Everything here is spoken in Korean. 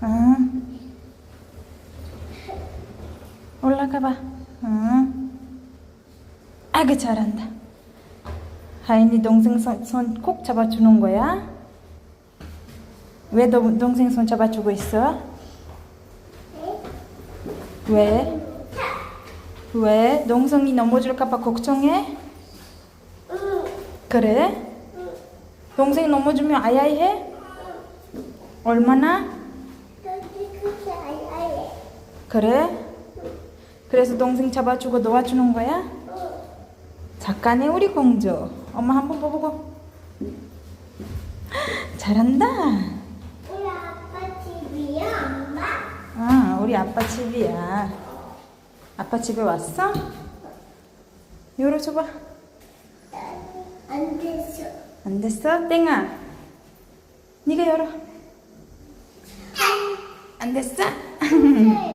응. 올라가 봐. 응. 아이고, 잘한다. 하인이 동생 손 콕 잡아주는 거야? 왜 너 동생 손 잡아주고 있어? 왜? 왜? 동생이 넘어질까봐 걱정해? 그래? 동생 넘어지면 아야해? 얼마나? 그래? 그래서 동생 잡아주고 놓아주는 거야? 작가네 우리 공주. 엄마 한번 봐보고. 잘한다. 우리 아빠 집이야, 엄마? 아, 우리 아빠 집이야. 아빠 집에 왔어? 열어줘봐. 안 됐어. 안 됐어? 땡아, 네가 열어. 안 됐어?